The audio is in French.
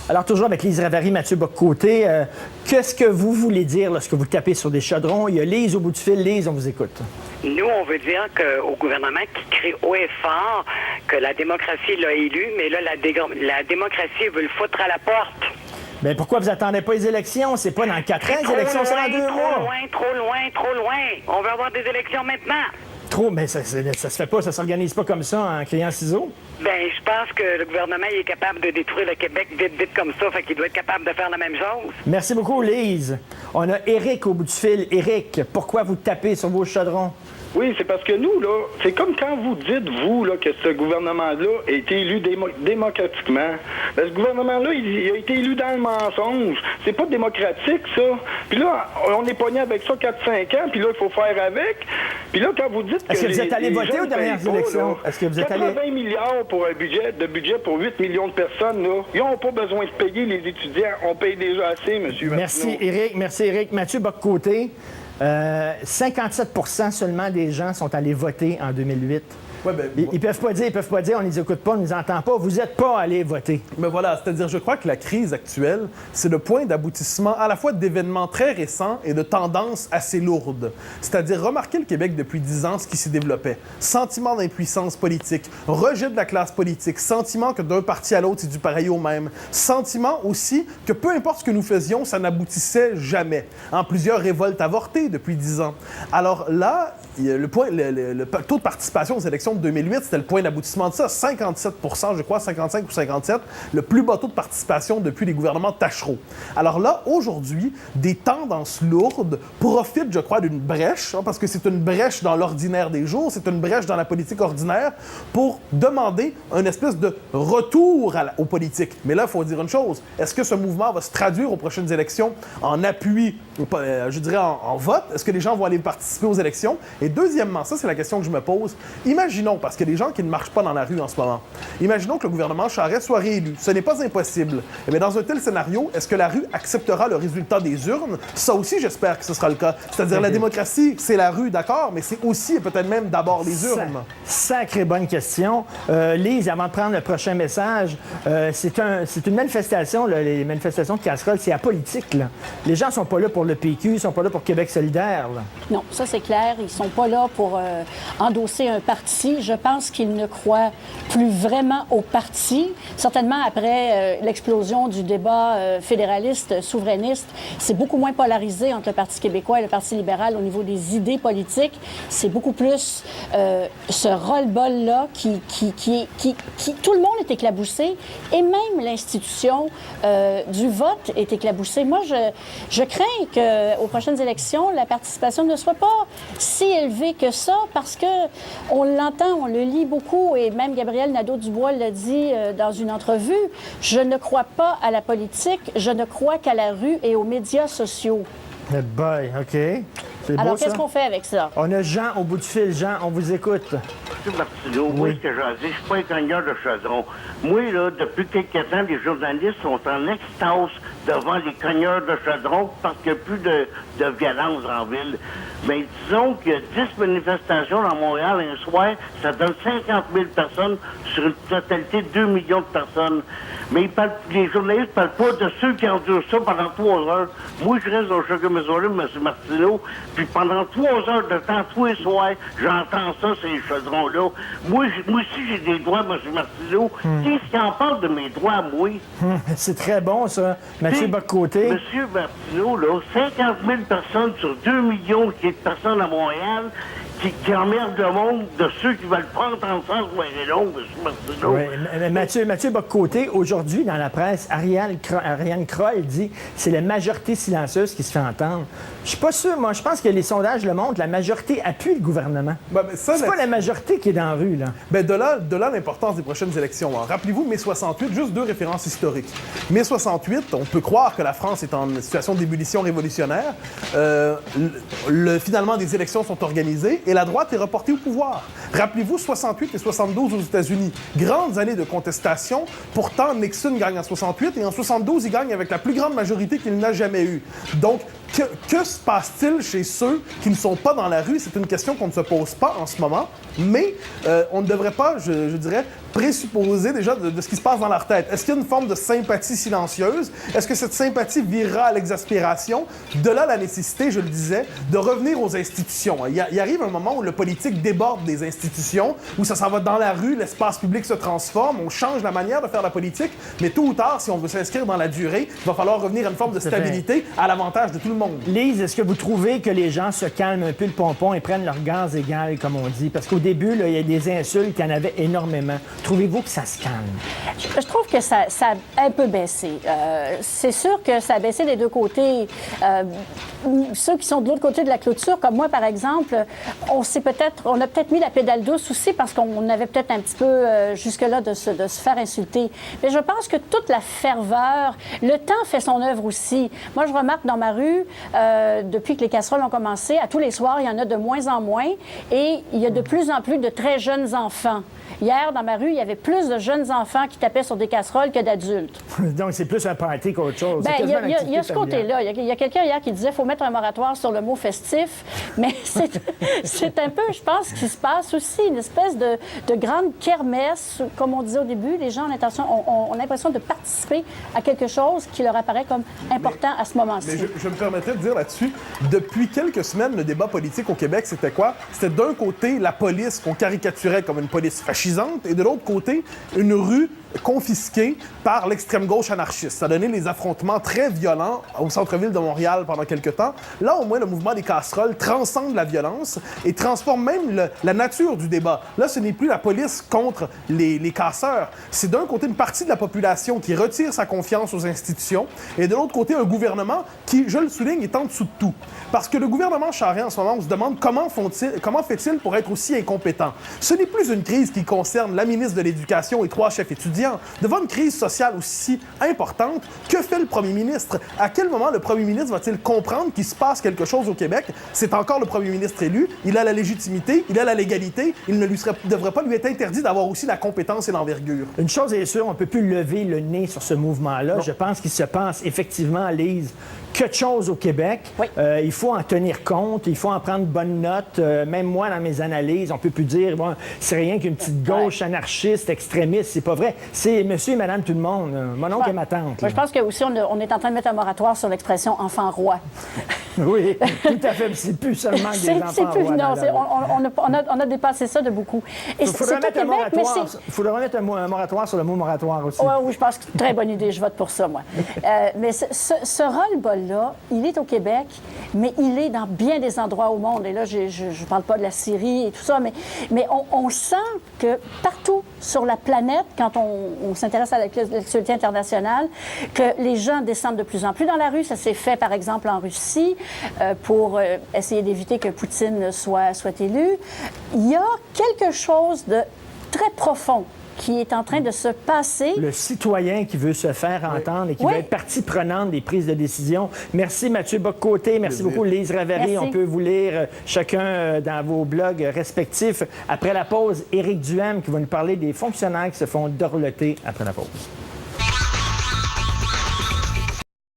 Alors, toujours avec Lise Ravary, Mathieu Bock-Côté, qu'est-ce que vous voulez dire lorsque vous tapez sur des chaudrons? Il y a Lise au bout du fil. Lise, on vous écoute. Nous, on veut dire au gouvernement qui crie haut et fort que la démocratie l'a élu, mais là, la démocratie veut le foutre à la porte. Bien, pourquoi vous attendez pas les élections? C'est pas dans 4 ans, les élections, c'est dans 2 mois. Trop loin. On veut avoir des élections maintenant. Trop, mais ça se fait pas, ça s'organise pas comme ça en criant ciseaux. Ben, je pense que le gouvernement est capable de détruire le Québec vite comme ça, fait qu'il doit être capable de faire la même chose. Merci beaucoup, Lise. On a Éric au bout du fil. Éric, pourquoi vous tapez sur vos chaudrons? Oui, c'est parce que nous, là, c'est comme quand vous dites, vous, là, que ce gouvernement-là a été élu démocratiquement. Ben, ce gouvernement-là, il a été élu dans le mensonge. C'est pas démocratique, ça. Puis là, on est pogné avec ça 4-5 ans, puis là, il faut faire avec. Puis là, quand vous dites que... Est-ce que vous êtes allé voter aux dernières élections? Est-ce que vous êtes allé... 80 milliards pour un budget pour 8 millions de personnes, là. Ils n'ont pas besoin de payer les étudiants. On paye déjà assez, monsieur Merci, Martineau. Éric. Merci, Éric. Mathieu Bock-Côté. 57% seulement des gens sont allés voter en 2008. Ouais, ben, ils peuvent pas dire, on ne les écoute pas, on ne les entend pas. Vous n'êtes pas allés voter. Mais voilà, c'est-à-dire, je crois que la crise actuelle, c'est le point d'aboutissement à la fois d'événements très récents et de tendances assez lourdes. C'est-à-dire, remarquez le Québec depuis 10 ans, ce qui s'y développait. Sentiment d'impuissance politique, rejet de la classe politique, sentiment que d'un parti à l'autre, c'est du pareil au même. Sentiment aussi que peu importe ce que nous faisions, ça n'aboutissait jamais. En plusieurs révoltes avortées depuis 10 ans. Alors là, le taux de participation aux élections de 2008, c'était le point d'aboutissement de ça. 57 %, je crois, 55 ou 57, le plus bas taux de participation depuis les gouvernements Tachereau. Alors là, aujourd'hui, des tendances lourdes profitent, je crois, d'une brèche, parce que c'est une brèche dans l'ordinaire des jours, c'est une brèche dans la politique ordinaire, pour demander un espèce de retour aux politiques. Mais là, il faut dire une chose. Est-ce que ce mouvement va se traduire aux prochaines élections en appui, je dirais en vote? Est-ce que les gens vont aller participer aux élections? Et deuxièmement, ça, c'est la question que je me pose. Imaginons, parce qu'il y a des gens qui ne marchent pas dans la rue en ce moment, imaginons que le gouvernement Charest soit réélu. Ce n'est pas impossible. Eh bien, dans un tel scénario, est-ce que la rue acceptera le résultat des urnes? Ça aussi, j'espère que ce sera le cas. C'est-à-dire, la démocratie, c'est la rue, d'accord, mais c'est aussi et peut-être même d'abord les urnes. Sacrée bonne question. Lise, avant de prendre le prochain message, c'est une manifestation, là, les manifestations de casseroles, c'est apolitique, là. Les gens sont pas là pour le PQ, ils sont pas là pour Québec solidaire, là. Non, ça c'est clair. Ils sont pas là pour endosser un parti. Je pense qu'ils ne croient plus vraiment au parti. Certainement, après l'explosion du débat fédéraliste, souverainiste, c'est beaucoup moins polarisé entre le Parti québécois et le Parti libéral au niveau des idées politiques. C'est beaucoup plus ce roll-ball-là qui tout le monde est éclaboussé et même l'institution du vote est éclaboussée. Moi, je crains qu'aux prochaines élections, la participation ne soit pas si élevée que ça parce que on l'entend, on le lit beaucoup et même Gabriel Nadeau-Dubois l'a dit dans une entrevue. Je ne crois pas à la politique, je ne crois qu'à la rue et aux médias sociaux. Eh boy, OK. Alors, qu'est-ce qu'on fait avec ça? On a Jean au bout du fil. Jean, on vous écoute. M. Martineau, moi, ce que j'ai dit, je ne suis pas un cogneur de chaudron. Moi, là, depuis quelques temps, les journalistes sont en extase devant les cogneurs de chaudron parce qu'il n'y a plus de violence en ville. Mais disons qu'il y a 10 manifestations dans Montréal un soir, ça donne 50 000 personnes sur une totalité de 2 millions de personnes. Mais les journalistes ne parlent pas de ceux qui endurent ça pendant 3 heures. Moi, je reste au Sugar Missouri, M. Martineau, puis pendant 3 heures de temps, tous les soirs, j'entends ça, ces chaudrons-là. Moi aussi, j'ai des droits, M. Martineau. Qu'est-ce qui en parle de mes droits, moi? C'est très bon, ça. Mathieu Bock-Côté. M. Martineau, là, 50 000 personnes sur 2 millions de personnes à Montréal qui emmerdent le monde de ceux qui veulent prendre en sens et long, M. Martineau. Oui, Mathieu Bock-Côté, aujourd'hui, dans la presse, Ariane Kroll dit que c'est la majorité silencieuse qui se fait entendre. Je suis pas sûr, moi. Je pense que les sondages le montrent. La majorité appuie le gouvernement. C'est pas la majorité qui est dans la rue, là. De là l'importance des prochaines élections. Hein. Rappelez-vous, mai 68, juste 2 références historiques. Mai 68, on peut croire que la France est en situation d'ébullition révolutionnaire. Finalement, des élections sont organisées et la droite est reportée au pouvoir. Rappelez-vous, 68 et 72 aux États-Unis. Grandes années de contestation. Pourtant, Nixon gagne en 68 et en 72, il gagne avec la plus grande majorité qu'il n'a jamais eue. Donc, que se passe-t-il chez ceux qui ne sont pas dans la rue? C'est une question qu'on ne se pose pas en ce moment, mais on ne devrait pas, je dirais, présupposé déjà de ce qui se passe dans leur tête. Est-ce qu'il y a une forme de sympathie silencieuse? Est-ce que cette sympathie virera à l'exaspération? De là, la nécessité, je le disais, de revenir aux institutions. Il arrive un moment où le politique déborde des institutions, où ça s'en va dans la rue, l'espace public se transforme, on change la manière de faire la politique, mais tôt ou tard, si on veut s'inscrire dans la durée, il va falloir revenir à une forme de stabilité à l'avantage de tout le monde. Lise, est-ce que vous trouvez que les gens se calment un peu le pompon et prennent leur gaz égal, comme on dit? Parce qu'au début, là, il y a des insultes, il y en avait énormément. Trouvez-vous que ça se calme? Je trouve que ça a un peu baissé. C'est sûr que ça a baissé des deux côtés. Ceux qui sont de l'autre côté de la clôture, comme moi, par exemple, on a peut-être mis la pédale douce aussi parce qu'on avait peut-être un petit peu jusque-là de se faire insulter. Mais je pense que toute la ferveur, le temps fait son œuvre aussi. Moi, je remarque dans ma rue, depuis que les casseroles ont commencé, à tous les soirs, il y en a de moins en moins et il y a de plus en plus de très jeunes enfants. Hier, dans ma rue, il y avait plus de jeunes enfants qui tapaient sur des casseroles que d'adultes. Donc, c'est plus un party qu'autre chose. Bien, il y a ce côté-là. Il y a quelqu'un hier qui disait qu'il faut mettre un moratoire sur le mot festif, mais c'est un peu, je pense, ce qui se passe aussi, une espèce de grande kermesse. Comme on disait au début, les gens ont l'impression de participer à quelque chose qui leur apparaît comme important à ce moment-ci. Mais je me permettrais de dire là-dessus, depuis quelques semaines, le débat politique au Québec, c'était quoi? C'était d'un côté la police qu'on caricaturait comme une police fascisante et de l'autre côté, une rue confisquée par l'extrême gauche anarchiste. Ça a donné des affrontements très violents au centre-ville de Montréal pendant quelques temps. Là, au moins, le mouvement des casseroles transcende la violence et transforme même la nature du débat. Là, ce n'est plus la police contre les casseurs. C'est d'un côté une partie de la population qui retire sa confiance aux institutions et de l'autre côté, un gouvernement qui, je le souligne, est en dessous de tout. Parce que le gouvernement Charest, en ce moment, on se demande comment fait-il pour être aussi incompétent. Ce n'est plus une crise qui concerne la ministre de l'Éducation et 3 chefs étudiants. Devant une crise sociale aussi importante, que fait le premier ministre? À quel moment le premier ministre va-t-il comprendre qu'il se passe quelque chose au Québec? C'est encore le premier ministre élu, il a la légitimité, il a la légalité, il ne devrait pas lui être interdit d'avoir aussi la compétence et l'envergure. Une chose est sûre, on ne peut plus lever le nez sur ce mouvement-là. Je pense qu'il se passe effectivement, Lise, quelque chose au Québec. Oui. Il faut en tenir compte, il faut en prendre bonne note. Même moi, dans mes analyses, on ne peut plus dire bon, c'est rien qu'une petite gauche anarchiste, extrémiste. C'est pas vrai. C'est monsieur et madame tout le monde. Mon oncle et ma tante. Moi, je pense que aussi on est en train de mettre un moratoire sur l'expression enfant roi. Oui, tout à fait. C'est plus seulement des enfants rois. Non, on a dépassé ça de beaucoup. Il faudrait mettre un moratoire sur le mot moratoire aussi. Oui, je pense que c'est une très bonne idée. Je vote pour ça, moi. Mais ce ras-le-bol-là, il est au Québec, mais il est dans bien des endroits au monde. Et là, je ne parle pas de la Syrie et tout ça, mais on sent que partout sur la planète, quand on s'intéresse à l'actualité internationale, que les gens descendent de plus en plus dans la rue. Ça s'est fait, par exemple, en Russie, pour essayer d'éviter que Poutine soit élu. Il y a quelque chose de très profond qui est en train de se passer. Le citoyen qui veut se faire entendre et qui veut être partie prenante des prises de décision. Merci Mathieu Bock-Côté, merci beaucoup Lise Ravary. On peut vous lire chacun dans vos blogs respectifs. Après la pause, Éric Duhem qui va nous parler des fonctionnaires qui se font dorloter après la pause.